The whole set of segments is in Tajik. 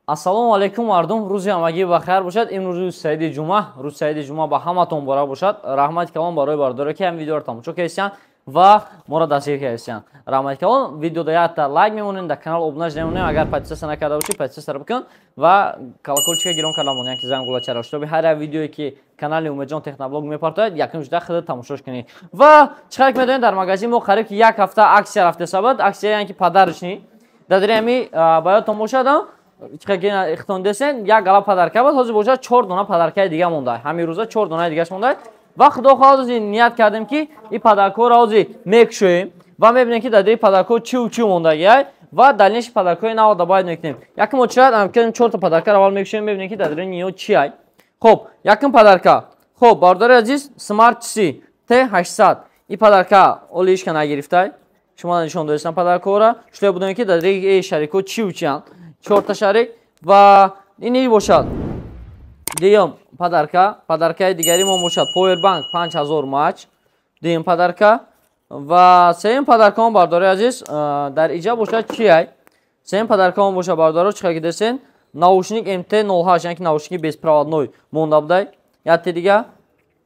Ассалому алайкум мардум, рӯзи ҳамагӣ ба хайр бошад. Имрӯз рӯзи саиди ҷумъа ба ҳаматон муборак бошад. Раҳмати калон барои бардоре ки ҳам видеоро тамошо карданд ва моро дастгир карданд. Раҳмати калон, видео да якта лайк мемонем, да канал обунааш намемонем. Агар подписация накарда бошӣ, подписация бикун ва колокольчика гиром карда монем ки зангулачаро штоби ҳар як видеое ки канали Умедҷон техноблог мепартояд, якум жуда худат тамошош кунед. Ва чиқар медонед дар магазин мо қариб ки як ҳафта аксия рафта сабад, аксияе ки подарочни дадри ҳами баётон бошад. Ихтон десен як гала падарка бод, ҳозир бошад 4 дона падаркаи дига монда. Ҳамин рӯза 4 донаи дигаш монда. Ва худо хоҳад ният кардем ки ин падаркаро ҳозир мекушоем ва мебинем ки дадри падарка чи мондагиай ва далниши падаркаи нав да бояд мекунем. Якум очрад амкан 4 та падарка аввал мекушоем, мебинем ки дадри ниё чиай. Хоб, якум падарка. Хоб, бардори азиз, Smart C T800. Ин падарка олишка нагирифтай. Шумо нишон додистан падаркаро. Шло будем ки дадри шарико чиан. 4 та шарик ва ин бошад. Диюм падарка, падаркаи дигари мо бошад Powerbank 5000 мАч. Диюм падарка ва сеюм падарка бардори азиз дар иҷа бошад чиай. Сеюм падарка бошад бардори чиқа гидесен наушник MT08, яки наушники беспроводной монда будай. Якти дига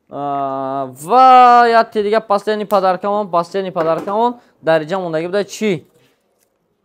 ва якти дига последний падаркамон дар иҷа мондаги будай чи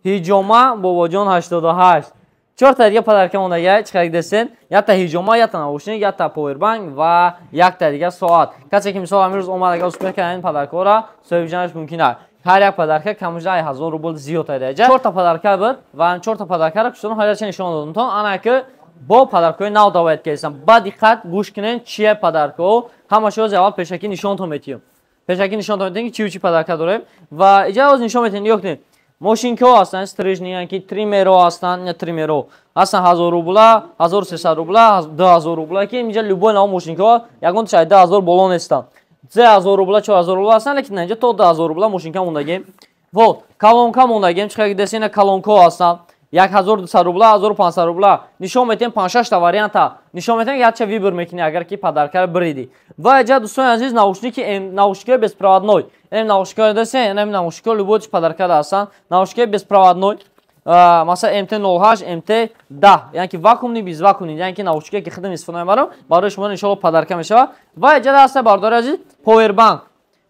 Ҳиҷома бобоҷон 88. 4 та дига падарка мондаги чиқа гидесен. Якта ҳиҷома, якта наушник, якта Powerbank ва якта дига соат. Касе ки мисол амирӯз омад успех кард ин падаркаро соҳиб ҷанаш мумкин аст. Ҳар як падарка камида 1000 рубл зиёд аида. 4 та падарка буд ва 4 та падаркаро куштон ҳолача нишон додам. Ана ки бо падаркаи нав давоят кардам. Ба диққат гӯш кунед чия падарка. Ҳамашо аз аввал пешакӣ нишонтон метиҳам. Пешакӣ нишонтон метиҳам ки чи падарка дорем ва иҷа оз нишон метиҳам. Ёктем мошинкаҳо ҳастанд, стрижни, ки тримеро ҳастанд, не тримеро ҳастанд 1000 рубла, 1300 рубла, 2000 рубла, ки инҷа любой нав мошинкаҳо ягон ташай 10000 боло нестанд. 3000 рубла, 4000 рубла ҳастанд, лекин инҷа то 10000 рубла мошинка мондагем. Вот, колонка мондагем, чиқа гидесена колонкаҳо ҳастанд. 1200 рубла, 1500 рубла. Нишон метем 5-6 та варианта. Нишон метем яча вибр мекунӣ агар ки падарка бриди. Ва иҷа дӯстони азиз наушники беспроводной. Ин наушника десен, ин наушника любой падарка ҳастанд. Наушники беспроводной. Масалан MT08, MT10, яъне ки вакуумни без вакуумни, яъне ки наушники ки хидмат истифода мебарам, барои шумо иншоалло падарка мешавад. Ва иҷа даста бардори азиз Powerbank.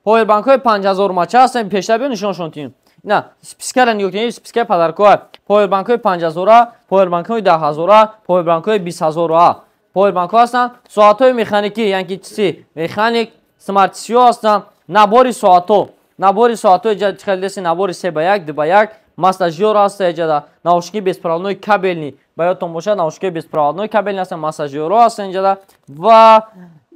Powerbank-ҳои 5000 мАч ҳастанд. Пештар биё нишоншон тиҳем. На, спискаран ёктем, спискар падарка. Powerbank-ҳои 5000, Powerbank-ҳои 10000, Powerbank-ҳои 20000. Powerbank ҳастанд. Соатҳои механикӣ, яъне ки чиси механик, Smart C ҳастанд. Набори соатҳо. Набори соатҳо иҷа чиқа десен набори 3x1, 2x1, массажёр ҳаст иҷа. Наушники беспроводной кабелни. Баётон бошад наушники беспроводной кабелни ҳастанд, массажёрҳо ҳастанд иҷа. Ва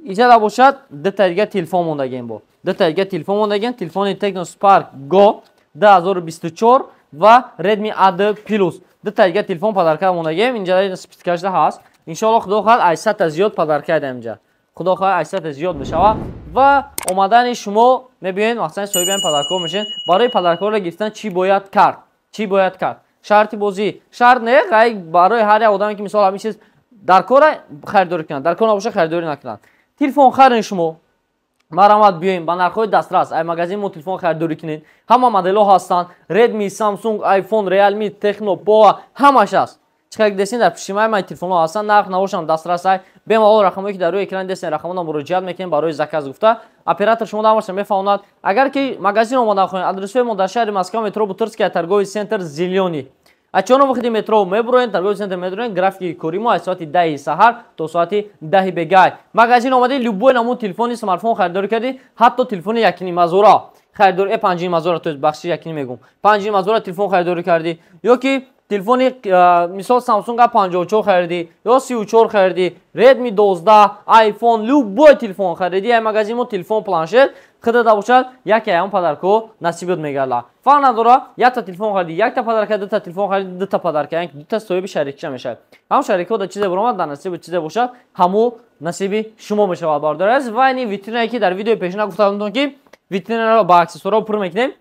иҷа бошад дата дига телефон мондагем бо. Дата дига телефон мондагем, телефони Tecno Spark Go 2024 ва Redmi A2 Plus. Дата дига телефон падарка мондагем. Инҷа спецификашда ҳаст. Иншоалло худо хоҳад 800 та зиёд падарка дам инҷа. Худо хоҳад 800 та зиёд мешавад ва омадани шумо мебинед мақсади соҳиби ин падарка мешин. Барои падаркаро гирифтан чӣ бояд кард? Чӣ бояд кард? Шарти бозӣ. Шарт не гай барои ҳар як одаме ки мисол ҳамин чиз дар кора харидорӣ кунад, дар кор набоша харидорӣ накунад. Телефон харин шумо марамат биёем ба нархҳои дастрас. Ай магазин мо телефон харидорӣ кунед. Ҳама моделҳо ҳастанд. Redmi, Samsung, iPhone, Realme, Tecno, Poa ҳамаш аст. чиқа десен дар пишимаи ман телефонҳо ҳастанд. нарх навошам дастрас ай. Бемалол рақамҳое ки дар рӯи экран десен рақамҳоро муроҷиат мекунем барои заказ гуфта. Оператор шумо намаша мефаҳмонад. Агар ки магазин омада хоҳед, адресҳои мо дар шаҳри Москва, метро Бутырская, торговый центр Зелёний. Аз 4 выходи метро мебуроед, торговый центр медуроед, графики кори мо аз соати 10 саҳар то соати 10 бегай. Магазин омади любой намуд телефони смартфон харидорӣ кардӣ, ҳатто телефони 1,5 харидорӣ 5,5 то бахши 1,5 мегум. 5,5 телефон харидорӣ кардӣ ё ки телефони мисол Samsung A54 харидӣ ё 34 харидӣ, Redmi 12, iPhone, любой телефон харидӣ, ай магазин мо телефон планшет хидата бошад, яке ягон падарка насибот мегардад. Фарқ надорад, якта телефон харидӣ, якта падарка, дута телефон харидӣ, дута падарка, яъне дута соҳиби шарикча мешавад. ҳам шарикҳо дар чизе баромад, дар насиби чизе бошад, ҳамон насиби шумо мешавад. бардор аст ва ин витринае ки дар видеои пешина гуфтамтон ки витринаро ба аксессуорҳо пур мекунем.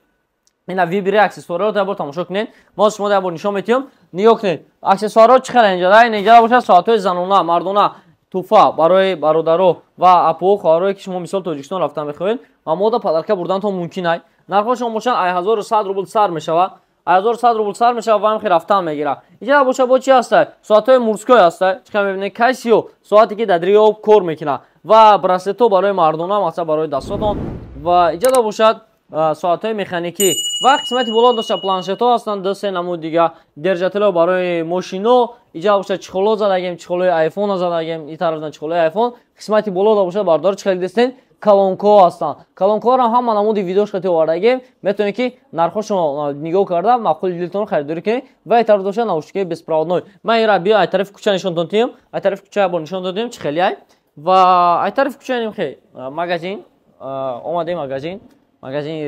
ина вибри аксессуорҳоро дар бор тамошо кунед. мо шумо дар бор нишон метиҳам. ниё кунед. аксессуорҳо чӣ хеле инҷа бошад соатҳои занона, мардона, туфа барои бародаро ва апо хоҳарое ки шумо мисол Тоҷикистон рафта мехоҳед ва мода падарка бурдантон мумкин ай. нархҳошон бошад 1100 рубл сар мешавад. 1100 рубл сар мешавад ва ҳам рафтан мегирад. Иҷода боша бо чӣ ҳаста? Соатҳои мурской ҳаста. Чиқам мебинед Casio соате ки дар дарёи об кор мекунад ва браслетҳо барои мардона, масалан барои дастотон ва иҷода бошад соатҳои механикӣ ва қисмати боло дошта планшетҳо ҳастанд, ду-се намуд дига держателҳо барои мошино, иҷода бошад чихолҳо задагем, чихолҳои айфон задагем, ин тарафдан чихолҳои айфон, қисмати боло бошад бардор чихали дестен калонкоҳо ҳастанд. Калонкоҳоро ҳама намуди видеошкати овардагем, метавонед ки нархошро нигоҳ карда мақбули дилтон харидорӣ кунед ва ин тараф дошта наушникои беспроводной. Ман инро биё ай тарафи кӯча нишон додем, ай тарафи кӯча бо нишон додем чихелиай ва ай тарафи кӯча нимхе магазин омадем магазини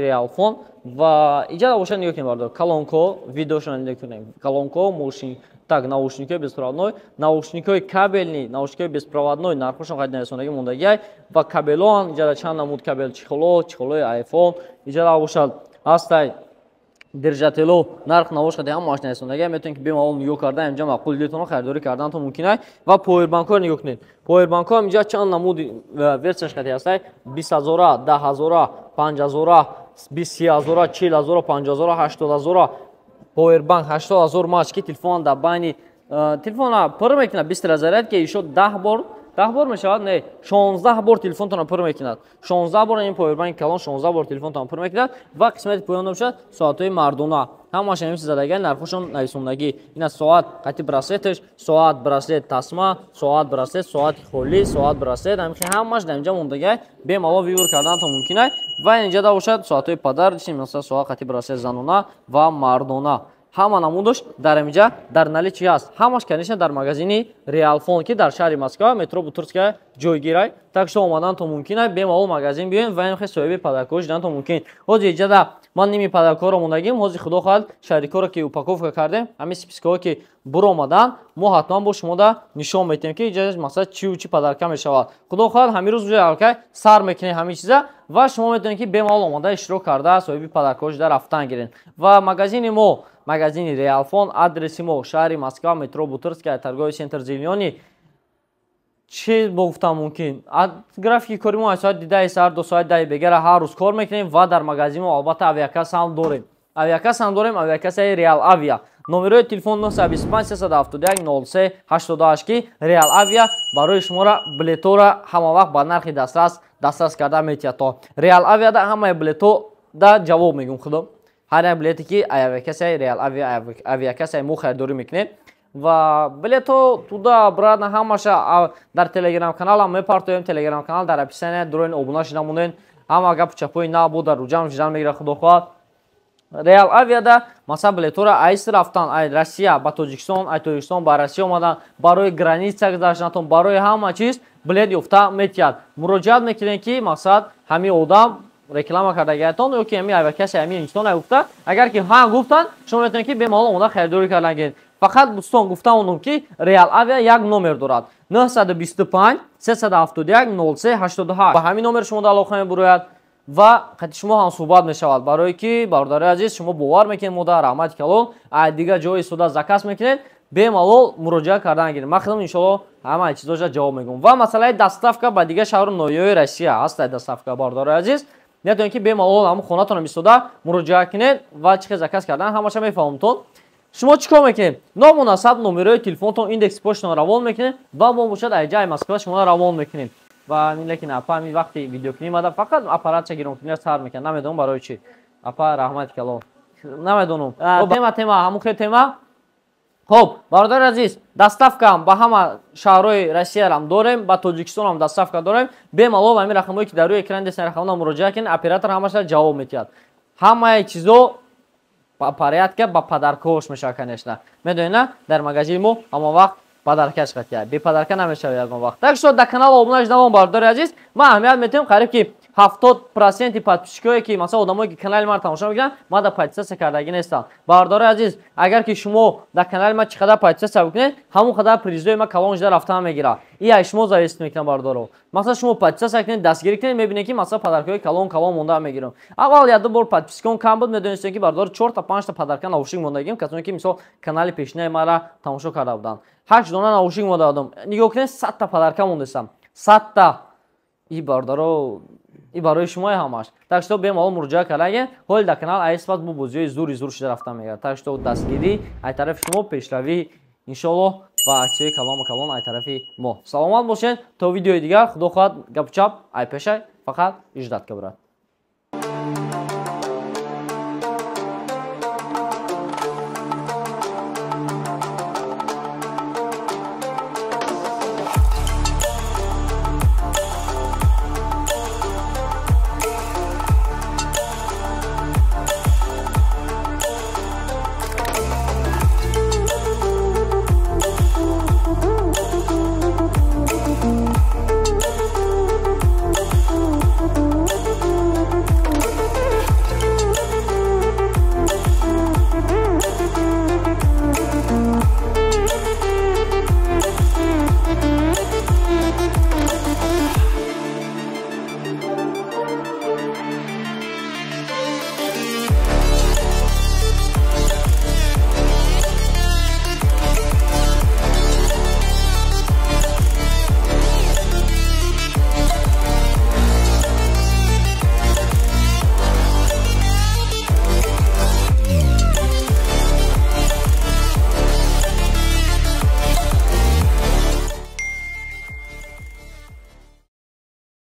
Realphone ва иҷода бошад нигоҳ кунем бардор калонко видеошро нигоҳ кунем. Калонко мошин так наушникои беспроводной, наушникои кабелни, наушникои беспроводной нархошон қайд нарасондагӣ мондагиай ва кабелон иҷода чанд намуд кабел чихолҳои айфон иҷода бошад ҳастай держателҳо нарх навошкади ҳамааш нарасондагиай метавонед ки бемалол нигоҳ карда инҷа мақбули дилтон харидорӣ кардантон мумкинай ва повербанкҳоро нигоҳ кунед. Повербанкҳо инҷа чанд намуди версияшкати ҳастай 20000, 10000, 5000, 20000, 40000, 50000, 80000 повербанк 80000 мач ки телефон дар байни телефона пур мекунад 20 заряд ки ишо 10 бор мешавад, не 16 бор телефонтон пур мекунад. 16 бор ин повербанк калон 16 бор телефонтон пур мекунад ва қисмати поён бошад соатҳои мардона. Ҳамаш ҳамин задаган нархошон нависондагӣ. Ина соат қати браслетш, соат браслет тасма, соат браслет, соати холӣ, соат браслет, ҳамаш дар инҷа мондагӣ бемалол вибр кардантон мумкинай ва инҷа бошад соатҳои падар дишем, масалан соат қати браслет занона ва мардона. ҳама намудош дар инҷа дар наличӣ ҳаст. Ҳамаш конечно дар магазини Realphone ки дар шаҳри Москва метро Бутырская ҷойгирай. Так шумо омадантон мумкинай бемалол магазин биёед ва ин соҳиби падаркоҳо шудантон мумкин. Ҳозир иҷода ман ними падаркоҳро мондагим, ҳозир худо хоҳад шарикоро ки упаковка кардем, ҳамин спискаҳое ки буромадан мо ҳатман бо шумода нишон медиҳем ки иҷода мақсад чию чи падарка мешавад. Худо хоҳад ҳамин рӯз бужа сар мекунед ҳамин чиза ва шумо метавонед ки бемалол омада иштирок карда соҳиби падаркоҳо шуда рафтан гиред. Ва магазини мо магазини Realphone, адреси мо шаҳри Москва, метро Бутырская, торговый центр Зелёний. چی گفتم ممکن گرافیک کاری ما ساعت 10 ساعت 2 ساعت 10 بگیره هر روز کار میکنیم و در مغازه ما البته اویاکاس هم داریم. اویاکاس ریال آویا. نمره تلفن 925 371 03 88 کی ریال آویا برای شما را بلیط‌ها را همه وقت با نرخ دسترس کرده میتید. ریال آویا دا همه بلیط‌ها دا جواب میگم خودم. هر بلیطی که اویاکاس ریال آویا اویاکاس مو خریداری میکنه. و بلیطو туда обратно ҳамаша дар телеграм каналам мепартоем. Телеграм канал дар описание дурен обуна шуда монед. Ҳама гап чапои на бу дар руҷам шидан мегира худо хоҳад. Реал авиада масал билетора айс рафтан ай Россия ба Тоҷикистон, ай Тоҷикистон ба Россия омадан барои граница гузаштанатон барои ҳама чиз билет ёфта метиҳад. Муроҷиат мекунед ки мақсад ҳамин одам реклама кардагаятон ё ки ҳамин авиакаси ҳамин инсон гуфта агар ки ҳа гуфтанд шумо метавонед ки бемалол омада харидорӣ кардагед. Фақат бустон гуфтам ки Реал Авиа як номер дорад 925 371 03 88 ба ҳамин номер шумо алоқа мебурояд ва қати шумо ҳам суҳбат мешавад барое ки бародари азиз шумо бовар мекунед мо дар раҳмати калон ай дига ҷои истода заказ мекунед бемалол муроҷиат кардан гиред. Ман худам иншоалло ҳама чизоша ҷавоб мегӯям ва масъалаи доставка ба дига шаҳру ноҳияҳои Россия ҳаст. Доставка бародари азиз метавонед ки бемалол ҳамон хонатонам истода муроҷиат кунед ва чӣ хел заказ кардан ҳамаша мефаҳмтон. شما چیکار میکنید؟ نامناسب نمره تلفنتون ایندکس پشتون روان میکنید و با باشد ایجای مسکو شما روان میکنید و لیکن اپا می وقتی ویدیو کنیم ماده فقط آپارات چه گیرم کنید سر میکنه نمیدونم برای چی اپا رحمت کلام نمیدونم تما همون خیلی تما خب برادر عزیز دستافکم با همه شهرهای روسیه هم داریم با تاجیکستان هم دستافک داریم بمالول همین رقمایی که در روی اکران دستن رقمنا مراجعه کنید اپراتور همش جواب میدهد همه چیزو порядке ба падаркош меша конечно. Медонед дар магазини мо ҳама вақт падаркаш қатия. Бе падарка намешава ягон вақт. Так что дар канал обуна шудавон бардори азиз. Ман аҳамият метем қариб ки 70% подписчикое ки масалан одамое ки канали ман тамошо мекунанд ман дар подписация кардагӣ нестам. Бардори азиз, агар ки шумо дар канали ман чӣ қадар подписация бикунед, ҳамон қадар призои ман калон шуда рафтан мегирад. И ай шумо зависит мекунад бардоро. Масалан шумо подписация кунед, дастгирӣ кунед, мебинед ки масалан падаркаҳои калон монда мегирам. Аввал як ду бор подпискаон кам буд, медонистед ки бардори 4 та 5 та падарка наушник мондагим, касоне ки мисол канали пешинаи мара тамошо карда буданд. 8 дона наушник монда будам. Нигоҳ кунед 100 та падарка мондестам. 100 та. И бардоро ин барои шумо ҳамаш. Так што бемалол муроҷиат кардан. ҳоли дар канал ай сифат бу бозиҳои зур шуда рафта мегирад. Так што дастгирӣ ай тарафи шумо, пешлавӣ иншоаллоҳ ва аксиёи калон ай тарафи мо. Саломат бошед. То видеои дигар худо хоҳад гапу чап ай пешай фақат иждат кабурад.